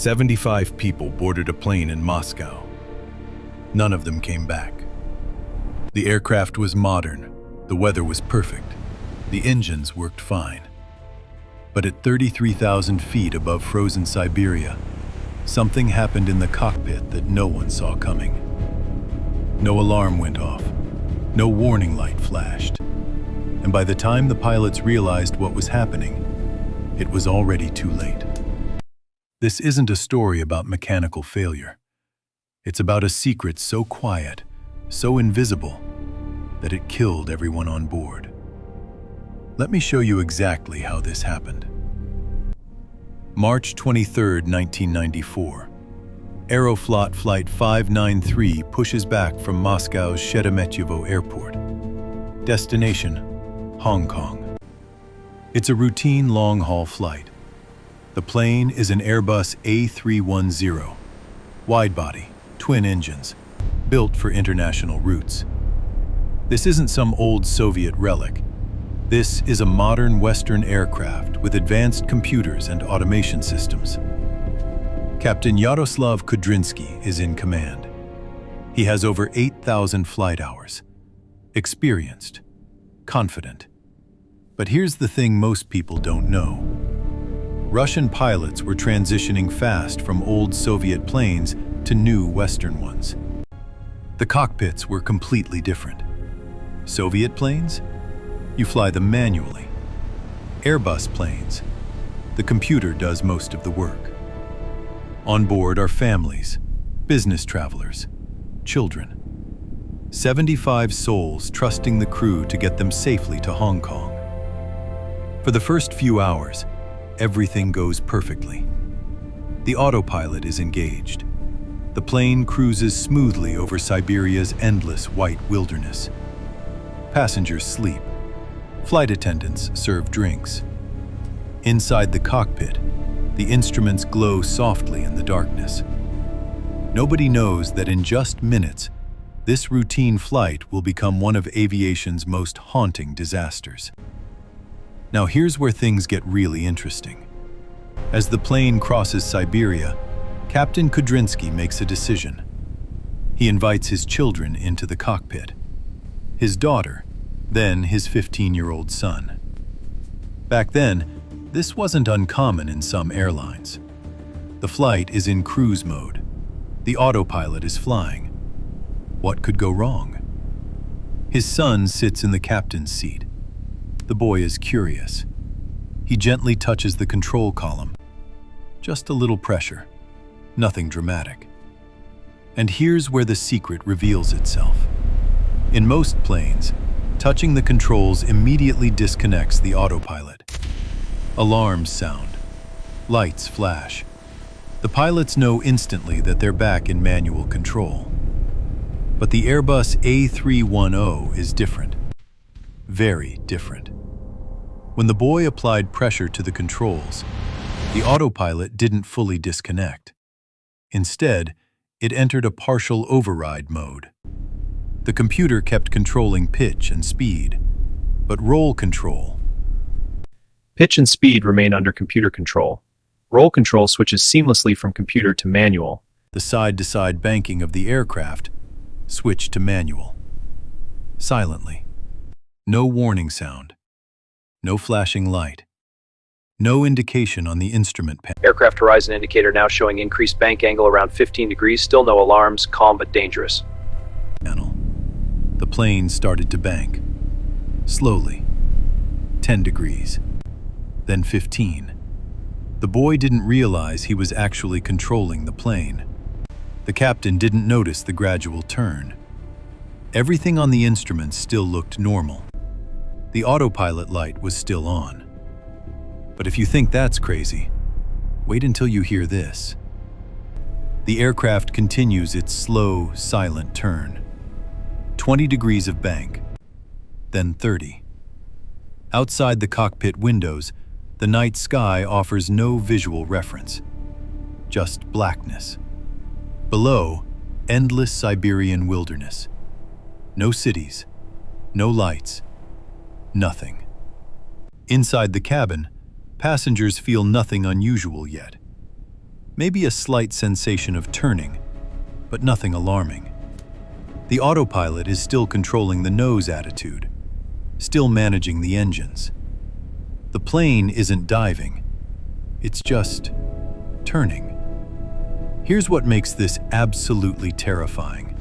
75 people boarded a plane in Moscow. None of them came back. The aircraft was modern, the weather was perfect, the engines worked fine. But at 33,000 feet above frozen Siberia, something happened in the cockpit that no one saw coming. No alarm went off, no warning light flashed, and by the time the pilots realized what was happening, it was already too late. This isn't a story about mechanical failure. It's about a secret so quiet, so invisible, that it killed everyone on board. Let me show you exactly how this happened. March 23, 1994. Aeroflot Flight 593 pushes back from Moscow's Sheremetyevo Airport. Destination, Hong Kong. It's a routine long-haul flight. The plane is an Airbus A310, wide-body, twin engines, built for international routes. This isn't some old Soviet relic. This is a modern Western aircraft with advanced computers and automation systems. Captain Yaroslav Kudrinsky is in command. He has over 8,000 flight hours. Experienced, confident. But here's the thing most people don't know. Russian pilots were transitioning fast from old Soviet planes to new Western ones. The cockpits were completely different. Soviet planes? You fly them manually. Airbus planes, the computer does most of the work. On board are families, business travelers, children. 75 souls trusting the crew to get them safely to Hong Kong. For the first few hours, everything goes perfectly. The autopilot is engaged. The plane cruises smoothly over Siberia's endless white wilderness. Passengers sleep. Flight attendants serve drinks. Inside the cockpit, the instruments glow softly in the darkness. Nobody knows that in just minutes, this routine flight will become one of aviation's most haunting disasters. Now here's where things get really interesting. As the plane crosses Siberia, Captain Kudrinsky makes a decision. He invites his children into the cockpit. His daughter, then his 15-year-old son. Back then, this wasn't uncommon in some airlines. The flight is in cruise mode. The autopilot is flying. What could go wrong? His son sits in the captain's seat. The boy is curious. He gently touches the control column. Just a little pressure. Nothing dramatic. And here's where the secret reveals itself. In most planes, touching the controls immediately disconnects the autopilot. Alarms sound. Lights flash. The pilots know instantly that they're back in manual control. But the Airbus A310 is different. Very different. When the boy applied pressure to the controls, the autopilot didn't fully disconnect. Instead, it entered a partial override mode. The computer kept controlling pitch and speed, but roll control. Pitch and speed remain under computer control. Roll control switches seamlessly from computer to manual. The side-to-side banking of the aircraft switched to manual. Silently. No warning sound. No flashing light. No indication on the instrument panel. Aircraft horizon indicator now showing increased bank angle around 15 degrees. Still no alarms, calm but dangerous. The plane started to bank. Slowly. 10 degrees. Then 15. The boy didn't realize he was actually controlling the plane. The captain didn't notice the gradual turn. Everything on the instruments still looked normal. The autopilot light was still on. But if you think that's crazy, wait until you hear this. The aircraft continues its slow, silent turn. 20 degrees of bank, then 30. Outside the cockpit windows, the night sky offers no visual reference, just blackness. Below, endless Siberian wilderness. No cities, no lights, nothing. Inside the cabin, passengers feel nothing unusual yet. Maybe a slight sensation of turning, but nothing alarming. The autopilot is still controlling the nose attitude, still managing the engines. The plane isn't diving, it's just turning. Here's what makes this absolutely terrifying.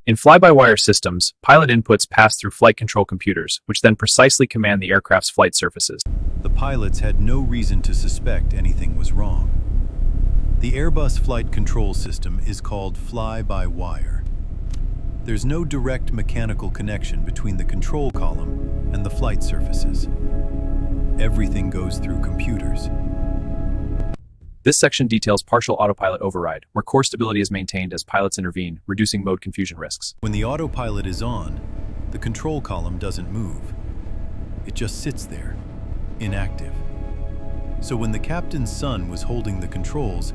In fly-by-wire systems, pilot inputs pass through flight control computers, which then precisely command the aircraft's flight surfaces. The pilots had no reason to suspect anything was wrong. The Airbus flight control system is called fly-by-wire. There's no direct mechanical connection between the control column and the flight surfaces. Everything goes through computers. This section details partial autopilot override, where core stability is maintained as pilots intervene, reducing mode confusion risks. When the autopilot is on, the control column doesn't move. It just sits there, inactive. So when the captain's son was holding the controls,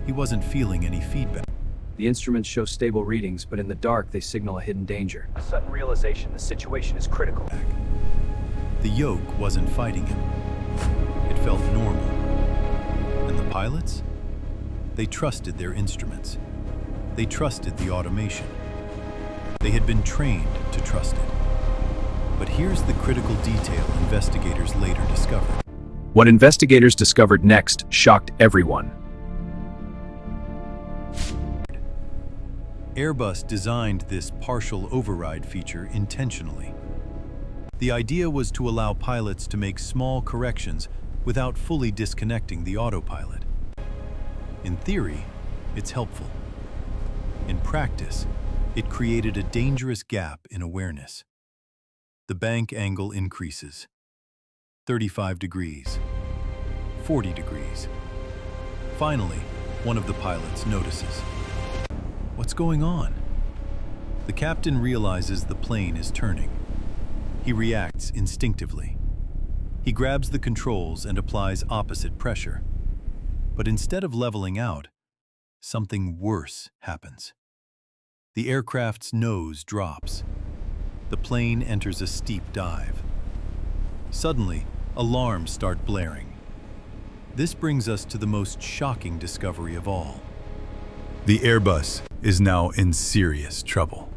he wasn't feeling any feedback. The instruments show stable readings, but in the dark they signal a hidden danger. A sudden realization the situation is critical. The yoke wasn't fighting him. It felt normal. And the pilots? They trusted their instruments. They trusted the automation. They had been trained to trust it. But here's the critical detail investigators later discovered. What investigators discovered next shocked everyone. Airbus designed this partial override feature intentionally. The idea was to allow pilots to make small corrections without fully disconnecting the autopilot. In theory, it's helpful. In practice, it created a dangerous gap in awareness. The bank angle increases. 35 degrees, 40 degrees. Finally, one of the pilots notices. What's going on? The captain realizes the plane is turning. He reacts instinctively. He grabs the controls and applies opposite pressure. But instead of leveling out, something worse happens. The aircraft's nose drops. The plane enters a steep dive. Suddenly, alarms start blaring. This brings us to the most shocking discovery of all. The Airbus is now in serious trouble.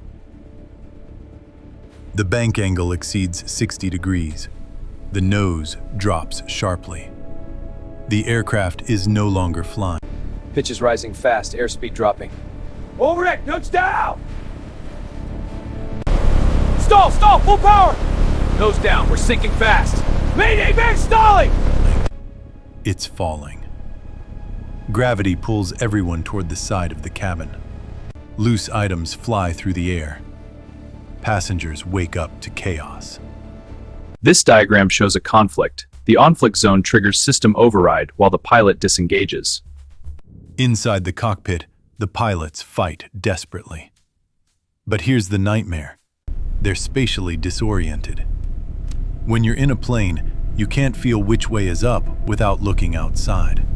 The bank angle exceeds 60 degrees. The nose drops sharply. The aircraft is no longer flying. Pitch is rising fast, airspeed dropping. Overdeck, nose down! Stall, full power! Nose down, we're sinking fast. Mayday, man, stalling! It's falling. Gravity pulls everyone toward the side of the cabin. Loose items fly through the air. Passengers wake up to chaos. This diagram shows a conflict. The conflict zone triggers system override while the pilot disengages. Inside the cockpit, the pilots fight desperately. But here's the nightmare. They're spatially disoriented. When you're in a plane, you can't feel which way is up without looking outside.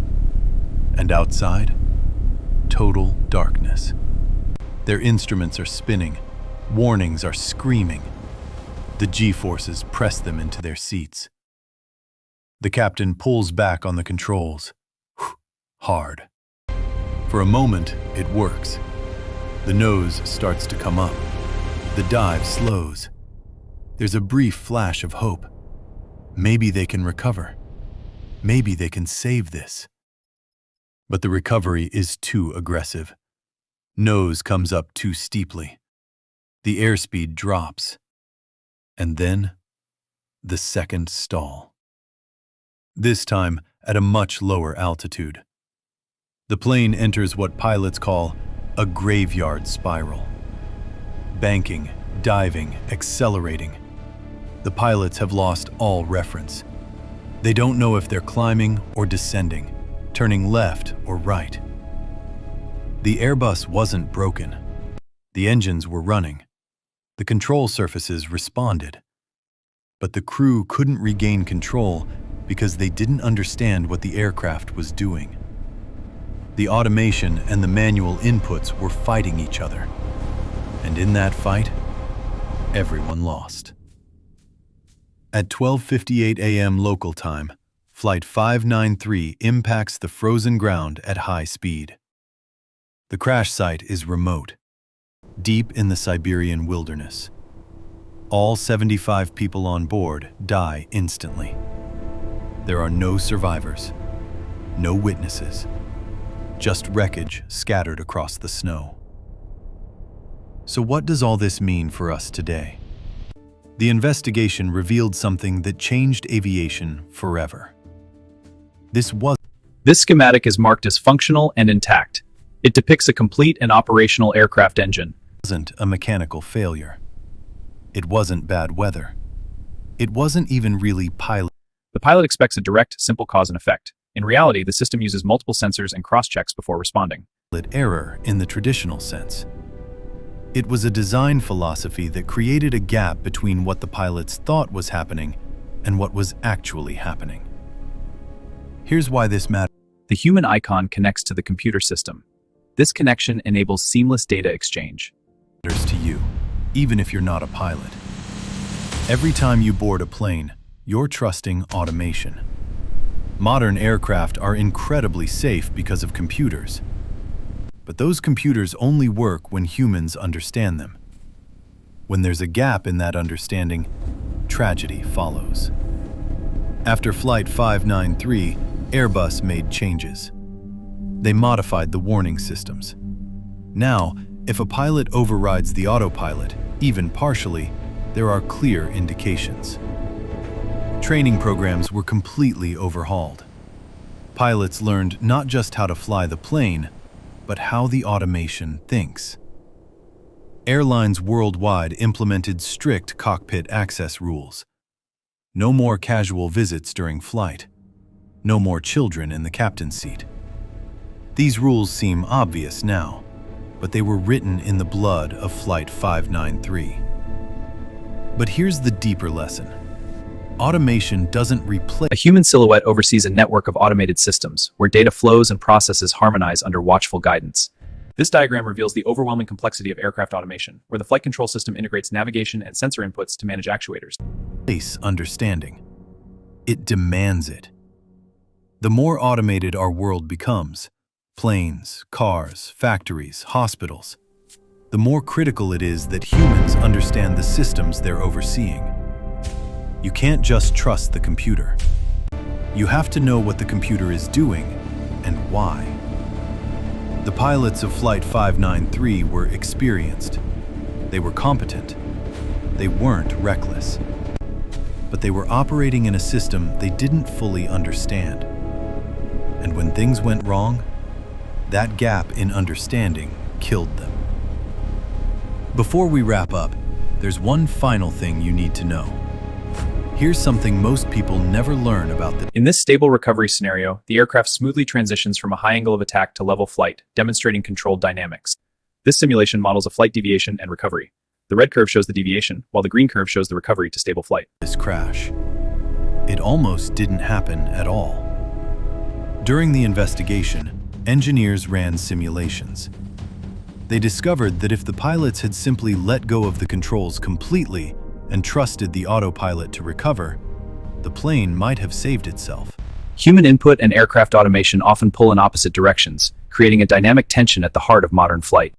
And outside, total darkness. Their instruments are spinning. Warnings are screaming. The G-forces press them into their seats. The captain pulls back on the controls. Hard. For a moment, it works. The nose starts to come up. The dive slows. There's a brief flash of hope. Maybe they can recover. Maybe they can save this. But the recovery is too aggressive. Nose comes up too steeply. The airspeed drops. And then, the second stall. This time at a much lower altitude. The plane enters what pilots call a graveyard spiral. Banking, diving, accelerating. The pilots have lost all reference. They don't know if they're climbing or descending, turning left or right. The Airbus wasn't broken. The engines were running. The control surfaces responded. But the crew couldn't regain control because they didn't understand what the aircraft was doing. The automation and the manual inputs were fighting each other. And in that fight, everyone lost. At 12:58 a.m. local time, Flight 593 impacts the frozen ground at high speed. The crash site is remote, deep in the Siberian wilderness. All 75 people on board die instantly. There are no survivors, no witnesses, just wreckage scattered across the snow. So what does all this mean for us today? The investigation revealed something that changed aviation forever. This schematic is marked as functional and intact. It depicts a complete and operational aircraft engine. wasn't a mechanical failure. It wasn't bad weather. It wasn't even really pilot. The pilot expects a direct, simple cause and effect. In reality, the system uses multiple sensors and cross-checks before responding. Error in the traditional sense. It was a design philosophy that created a gap between what the pilots thought was happening and what was actually happening. Here's why this matters. The human icon connects to the computer system. This connection enables seamless data exchange. To you, even if you're not a pilot. Every time you board a plane, you're trusting automation. Modern aircraft are incredibly safe because of computers. But those computers only work when humans understand them. When there's a gap in that understanding, tragedy follows. After Flight 593, Airbus made changes. They modified the warning systems. Now, if a pilot overrides the autopilot, even partially, there are clear indications. Training programs were completely overhauled. Pilots learned not just how to fly the plane, but how the automation thinks. Airlines worldwide implemented strict cockpit access rules. No more casual visits during flight. No more children in the captain's seat. These rules seem obvious now, but they were written in the blood of Flight 593. But here's the deeper lesson. Automation doesn't replace. A human silhouette oversees a network of automated systems, where data flows and processes harmonize under watchful guidance. This diagram reveals the overwhelming complexity of aircraft automation, where the flight control system integrates navigation and sensor inputs to manage actuators. Understanding. It demands it. The more automated our world becomes, planes, cars, factories, hospitals, the more critical it is that humans understand the systems they're overseeing. You can't just trust the computer. You have to know what the computer is doing and why. The pilots of Flight 593 were experienced. They were competent. They weren't reckless. But they were operating in a system they didn't fully understand. And when things went wrong, that gap in understanding killed them. Before we wrap up, there's one final thing you need to know. Here's something most people never learn about the. In this stable recovery scenario, the aircraft smoothly transitions from a high angle of attack to level flight, demonstrating controlled dynamics. This simulation models a flight deviation and recovery. The red curve shows the deviation, while the green curve shows the recovery to stable flight. This crash. It almost didn't happen at all. During the investigation, engineers ran simulations. They discovered that if the pilots had simply let go of the controls completely and trusted the autopilot to recover, the plane might have saved itself. Human input and aircraft automation often pull in opposite directions, creating a dynamic tension at the heart of modern flight.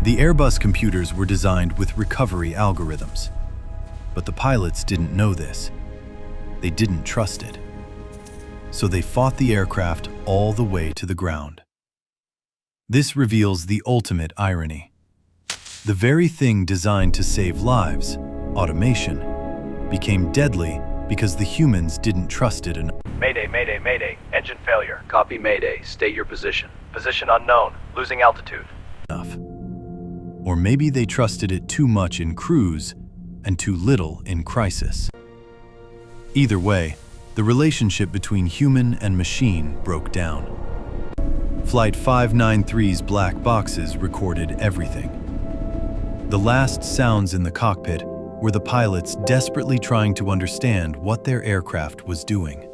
The Airbus computers were designed with recovery algorithms. But the pilots didn't know this. They didn't trust it. So they fought the aircraft all the way to the ground. This reveals the ultimate irony. The very thing designed to save lives, automation, became deadly because the humans didn't trust it enough. Mayday, mayday, mayday. Engine failure. Copy mayday. State your position. Position unknown. Losing altitude. Or maybe they trusted it too much in cruise and too little in crisis. Either way, the relationship between human and machine broke down. Flight 593's black boxes recorded everything. The last sounds in the cockpit were the pilots desperately trying to understand what their aircraft was doing.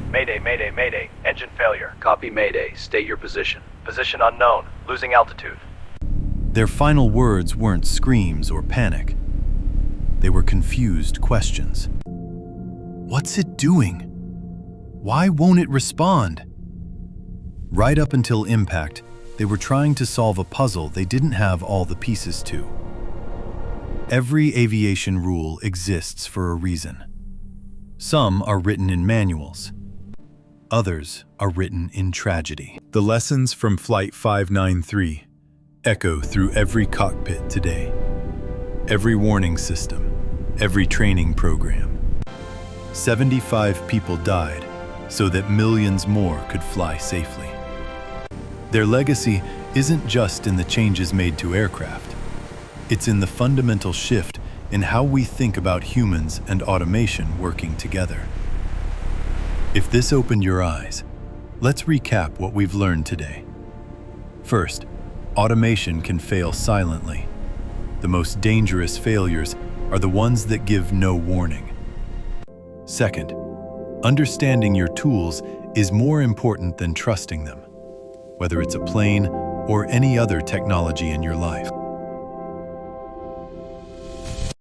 Mayday, mayday, mayday. Engine failure. Copy mayday. State your position. Position unknown. Losing altitude. Their final words weren't screams or panic. They were confused questions. What's it doing? Why won't it respond? Right up until impact, they were trying to solve a puzzle they didn't have all the pieces to. Every aviation rule exists for a reason. Some are written in manuals. Others are written in tragedy. The lessons from Flight 593 echo through every cockpit today. Every warning system, every training program. 75 people died so that millions more could fly safely. Their legacy isn't just in the changes made to aircraft. It's in the fundamental shift in how we think about humans and automation working together. If this opened your eyes, let's recap what we've learned today. First, automation can fail silently. The most dangerous failures are the ones that give no warning. Second, understanding your tools is more important than trusting them, whether it's a plane or any other technology in your life.